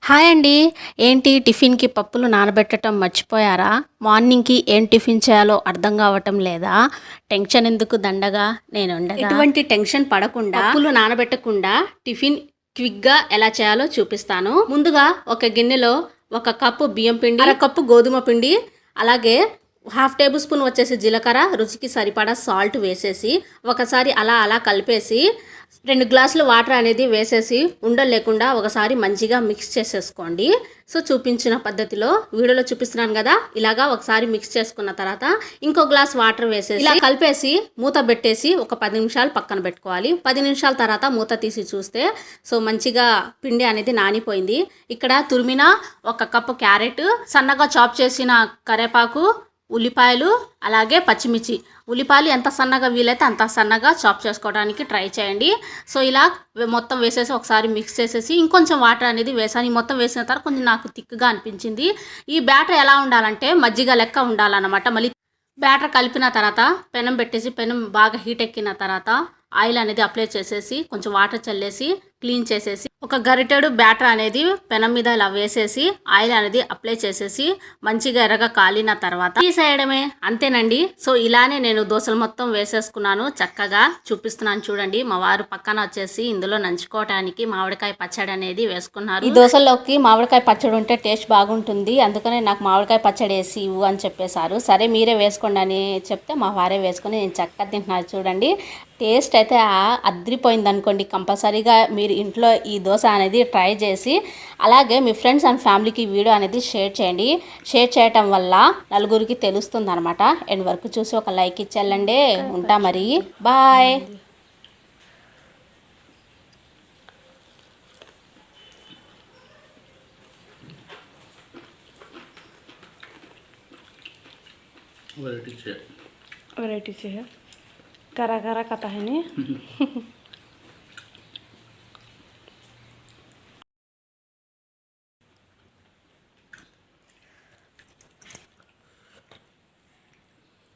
Hi అండి. ఏంటి టిఫిన్‌కి పప్పులు నానబెట్టటం మర్చిపోయారా? మార్నింగ్‌కి ఏం టిఫిన్ చేయాలో అర్థం కావటం లేదా? టెన్షన్ ఎందుకు దండగా నేనుండగా. ఎటువంటి టెన్షన్ పడకుండా పప్పులు నానబెట్టకుండా టిఫిన్ క్విక్‌గా ఎలా చేయాలో చూపిస్తాను. ముందుగా ఒక గిన్నెలో 1 కప్పు బియ్యం పిండి, అర కప్పు గోధుమ పిండి, అలాగే హాఫ్ టేబుల్ స్పూన్ వచ్చేసి జీలకర్ర, రుచికి సరిపడా సాల్ట్ వేసేసి ఒకసారి అలా కలిపేసి 2 గ్లాసులు వాటర్ అనేది వేసేసి ఉండలు లేకుండా ఒకసారి మంచిగా మిక్స్ చేసేసుకోండి. సో చూపించిన పద్ధతిలో వీడియోలో చూపిస్తున్నాను కదా, ఇలాగా ఒకసారి మిక్స్ చేసుకున్న తర్వాత ఇంకో గ్లాస్ వాటర్ వేసేసి ఇలా కలిపేసి మూత పెట్టేసి ఒక 10 నిమిషాలు పక్కన పెట్టుకోవాలి. 10 నిమిషాల తర్వాత మూత తీసి చూస్తే సో మంచిగా పిండి అనేది నానిపోయింది. ఇక్కడ తురిమిన 1 కప్పు క్యారెట్, సన్నగా చాప్ చేసిన కరివేపాకు, ఉల్లిపాయలు, అలాగే పచ్చిమిర్చి. ఉల్లిపాయలు ఎంత సన్నగా వీలైతే అంత సన్నగా చాప్ చేసుకోవడానికి ట్రై చేయండి. సో ఇలా మొత్తం వేసేసి ఒకసారి మిక్స్ చేసేసి ఇంకొంచెం వాటర్ అనేది వేసాను. ఈ మొత్తం వేసిన తర్వాత కొంచెం నాకు థిక్గా అనిపించింది. ఈ బ్యాటర్ ఎలా ఉండాలంటే మజ్జిగ లెక్క ఉండాలన్నమాట. మళ్ళీ బ్యాటర్ కలిపిన తర్వాత పెనం పెట్టేసి పెనం బాగా హీట్ ఎక్కిన తర్వాత ఆయిల్ అనేది అప్లై చేసేసి కొంచెం వాటర్ చల్లేసి క్లీన్ చేసేసి ఒక గరిటెడు బ్యాటర్ అనేది పెనం మీద ఇలా వేసేసి ఆయిల్ అనేది అప్లై చేసేసి మంచిగా ఎర్రగా కాలిన తర్వాత తీసేయడమే, అంతేనండి. సో ఇలానే నేను దోశలు మొత్తం వేసేసుకున్నాను. చక్కగా చూపిస్తున్నాను చూడండి. మా వారు పక్కన వచ్చేసి ఇందులో నంచుకోవడానికి మామిడికాయ పచ్చడి అనేది వేసుకున్నారు. ఈ దోశల్లోకి మామిడికాయ పచ్చడి ఉంటే టేస్ట్ బాగుంటుంది, అందుకనే నాకు మామిడికాయ పచ్చడి వేసి ఇవ్వు అని చెప్పేశారు. సరే మీరే వేసుకోండి అని చెప్తే మా వారే వేసుకొని నేను చక్కగా తింటున్నారు చూడండి. టేస్ట్ అయితే అద్రిపోయింది అనుకోండి. కంపల్సరీగా మీరు ఇంట్లో ఈ దోశ అనేది ట్రై చేసి అలాగే మీ ఫ్రెండ్స్ అండ్ ఫ్యామిలీకి వీడియో అనేది షేర్ చేయండి. షేర్ చేయటం వల్ల నలుగురికి తెలుస్తుంది అనమాట. ఎండ్ వరకు చూసి ఒక లైక్ ఇచ్చేళ్ళండి. ఉంటా మరి, బాయ్. वैरायटी से है करा करा कता है नहीं